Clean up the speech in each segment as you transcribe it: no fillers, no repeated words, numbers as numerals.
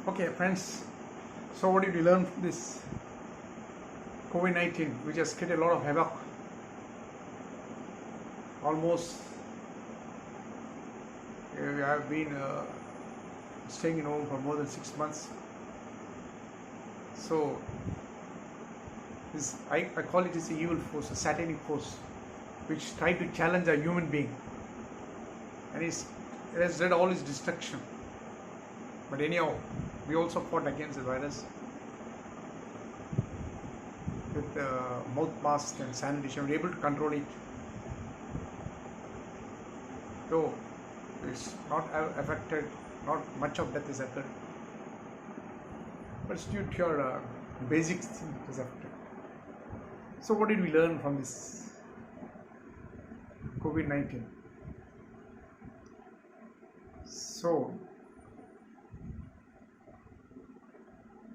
Okay, friends. So, what did we learn from this COVID-19, which has created a lot of havoc? Almost, we have been staying in home for more than 6 months. So, I call it as a evil force, a satanic force, which tried to challenge a human being, and it has led all its destruction. But anyhow, we also fought against the virus with mouth masks and sanitation. We were able to control it, though it's not affected, not much of death is occurred, but it's due to your basic thing it is affected. So what did we learn from this COVID-19? So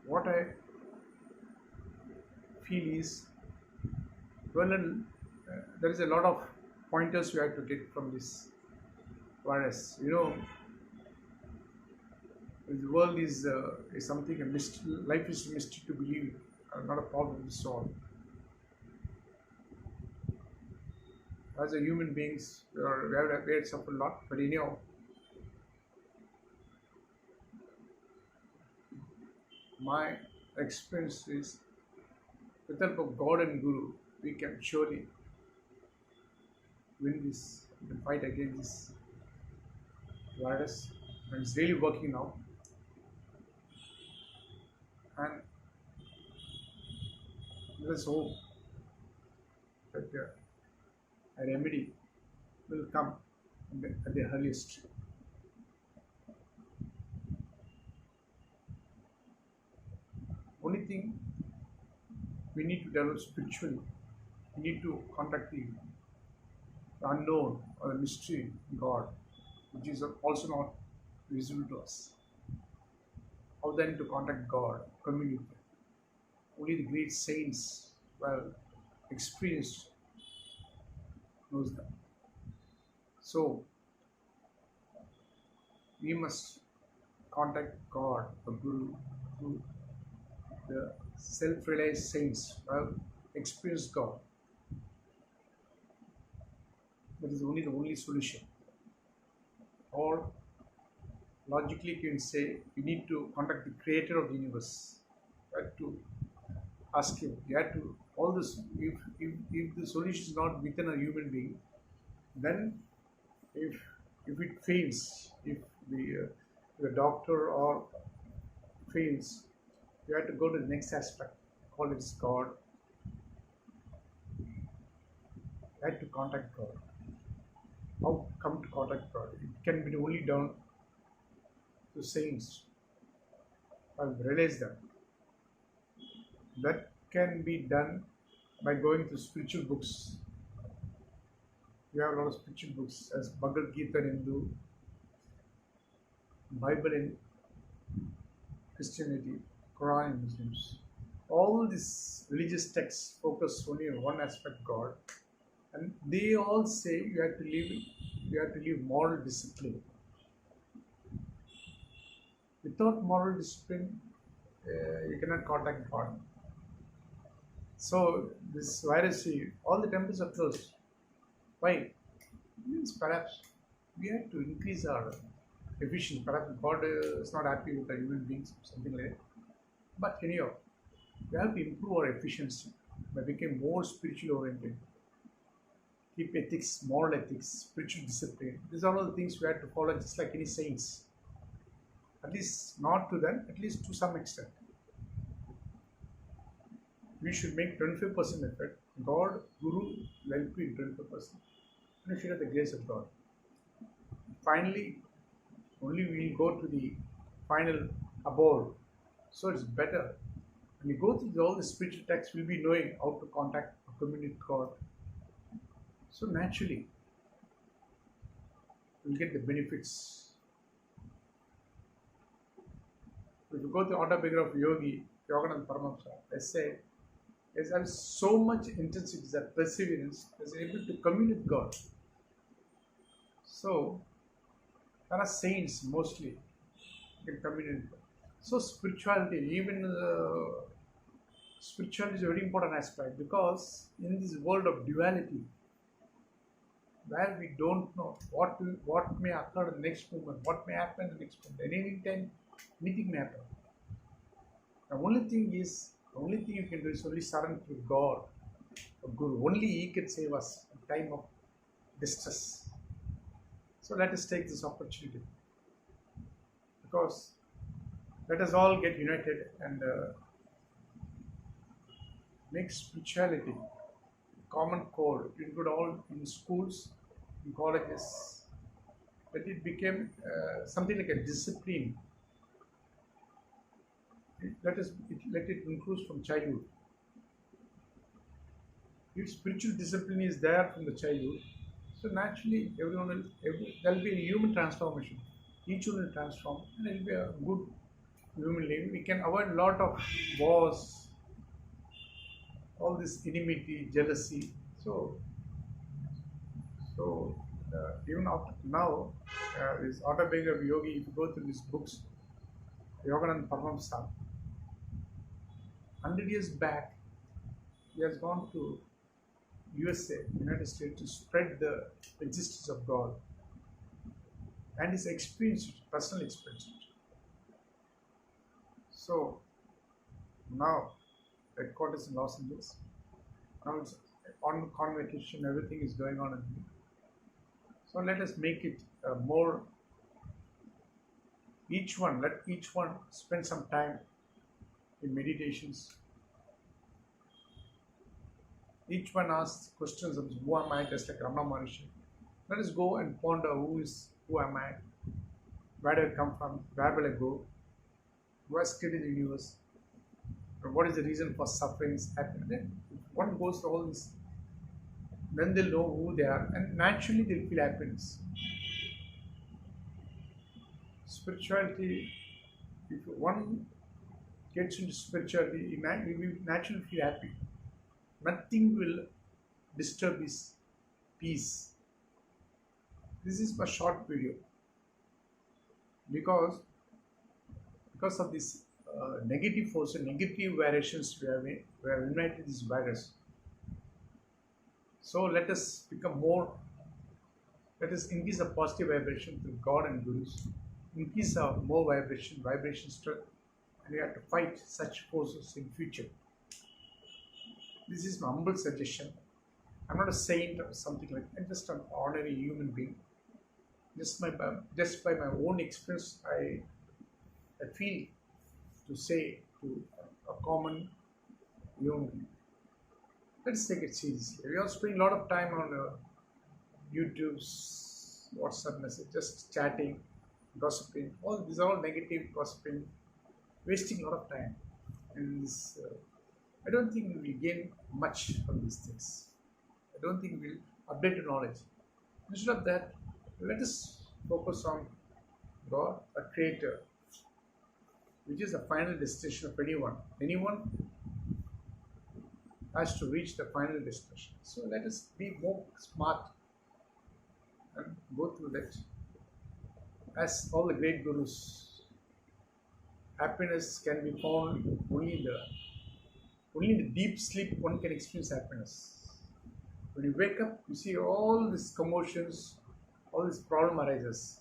what I feel is, there is a lot of pointers we have to get from this virus. The world is something, a mystery. Life is a mystery to believe, not a problem to solve. As a human beings, we have suffered a lot, but anyhow, my experience is, with the help of God and Guru, we can surely win this, we can fight against this virus, and it's really working now. And there's hope that a remedy will come at the earliest. Only thing we need to develop spiritually, we need to contact the unknown or the mystery God, which is also not visible to us. How then to contact God, communicate? Only the great saints, experienced, knows that. So we must contact God, the Guru, through the self-realized saints, experienced God. That is only the only solution. Or logically, you can say you need to contact the creator of the universe. You have to ask him. You have to all this. If the solution is not within a human being, then if it fails, if the doctor or fails, you have to go to the next aspect. Call it God. You have to contact God. How come to contact God? It can be only done to saints. I've realized that. That can be done by going to spiritual books. We have a lot of spiritual books as Bhagavad Gita in Hindu, Bible in Christianity, Quran in Muslims. All these religious texts focus only on one aspect, God, and they all say you have to live moral discipline. Without moral discipline, you cannot contact God. So this virus, all the temples are closed. Why? Means perhaps we have to increase our efficiency. Perhaps God is not happy with the human beings, something like that. But anyhow, we have to improve our efficiency by becoming more spiritually oriented. Keep ethics, moral ethics, spiritual discipline. These are all the things we have to follow, just like any saints. At least not to them, at least to some extent. We should make 25% effort. God, Guru will help you in 25%. And you should have the grace of God. Finally, only we will go to the final abode. So it's better. When you go through all the spiritual texts, we'll be knowing how to contact or communicate with God. So naturally, we'll get the benefits. If you go to the autobiography of Yogi, Yogananda Paramahamsa, they say, is there so much intensity, that perseverance is able to communicate with God. So there are saints mostly you can communicate with. So spirituality, even spirituality is a very important aspect because in this world of duality, where we don't know what may occur in the next moment, what may happen in the next moment, at any time, anything may happen. The only thing you can do is only surrender to God, or Guru. Only He can save us in time of distress. So let us take this opportunity because let us all get united and make spirituality common core, include all in schools, in colleges, that it became something like a discipline. Let it include from childhood. If spiritual discipline is there from the childhood, so naturally there will be a human transformation. Each one will transform, and it will be a good human living. We can avoid a lot of wars, all this enmity, jealousy. So even up now, this autobiography of Yogi, if you go through these books, Yogananda Paramahamsa, 100 years back, he has gone to USA, United States, to spread the existence of God and his experience, personal experience. So now, headquarters in Los Angeles, now it's on convocation, everything is going on. So let us make it more, let each one spend some time in meditations. Each one asks questions of who am I, just like Ramana Maharishi. Let us go and ponder who am I, where do I come from, where will I go, who has created the universe, and what is the reason for sufferings happening. Then if one goes to all this, then they'll know who they are and naturally they'll feel happiness. Spirituality, if one gets into spirituality, he will naturally feel happy. Nothing will disturb his peace. This is a short video because of this negative force and negative vibrations we have invited this virus. So let us become more. Let us increase the positive vibration through God and Gurus. Increase our more vibration strength, and we have to fight such forces in future. This is my humble suggestion. I'm not a saint or something like that. I'm just an ordinary human being. Just by my own experience, I feel to say to a common human being. Let's take it seriously. We are spending a lot of time on YouTube's WhatsApp message, just chatting, gossiping. All these are all negative gossiping, wasting a lot of time. And this, I don't think we will gain much from these things. I don't think we will update the knowledge. Instead of that, let us focus on God, a creator, which is the final destination of anyone. Anyone has to reach the final destination. So let us be more smart and go through that. As all the great gurus, happiness can be found only in the deep sleep one can experience happiness. When you wake up, you see all these commotions, all this problem arises.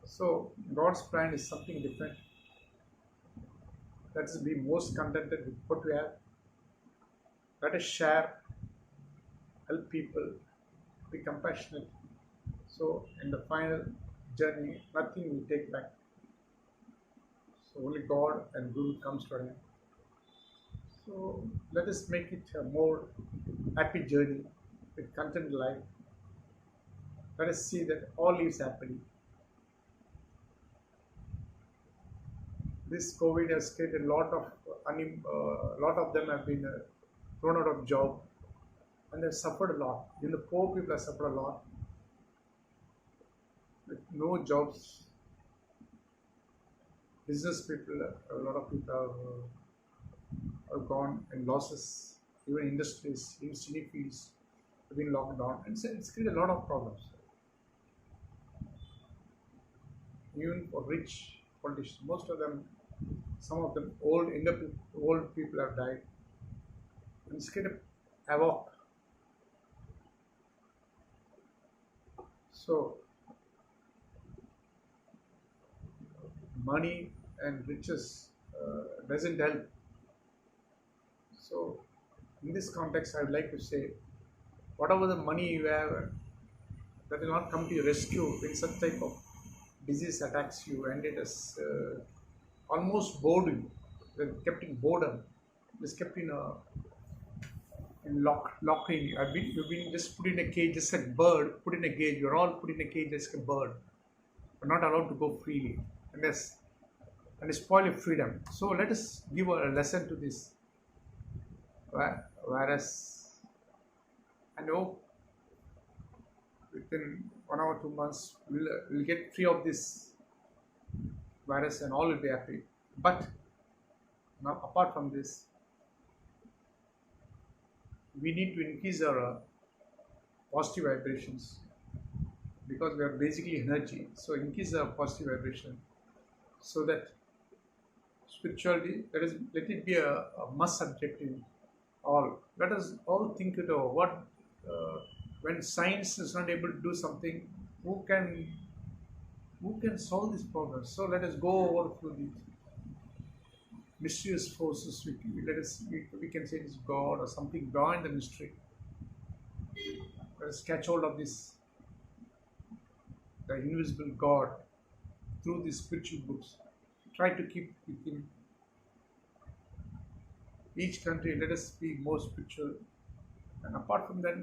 So God's plan is something different. Let us be most contented with what we have. Let us share, help people, be compassionate. So in the final journey, nothing will take back. So only God and Guru comes to an end. So let us make it a more happy journey with content life. Let us see that all lives happily. This COVID has created a lot of them have been thrown out of job, and they've suffered a lot. Even the poor people have suffered a lot with no jobs. Business people, a lot of people have gone in losses. Even industries, even cine fields have been locked down, and it's created a lot of problems. Even for politicians. Most of them, some of them old people have died. And it's kind of havoc. So money and riches doesn't help. So in this context, I would like to say, whatever the money you have, that will not come to your rescue when such type of disease attacks you, and it has almost bored you. They're kept in boredom. It's kept in locking. You've been just put in a cage, just like bird put in a cage. You're all put in a cage just like a bird. You're not allowed to go freely, and spoil your freedom. So let us give a lesson to this. Whereas I know within 1 or 2 months we'll get free of this virus and all will be happy. But now, apart from this, we need to increase our positive vibrations because we are basically energy. So increase our positive vibration so that spirituality, let it be a must subject in all. Let us all think it over. When science is not able to do something, who can solve this problem? So let us go over through these mysterious forces. We can say it's God or something beyond the mystery. Let us catch hold of this, the invisible God, through these spiritual books. Try to keep within each country. Let us be more spiritual. And apart from that,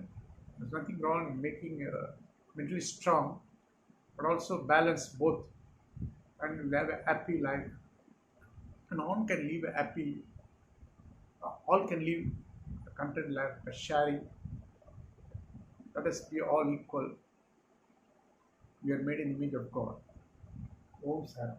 there's nothing wrong in making mentally strong, but also balance both, and we'll have a happy life. And all can live a happy, all can live a content life, a sharing. Let us be all equal. We are made in the image of God. Om Sara.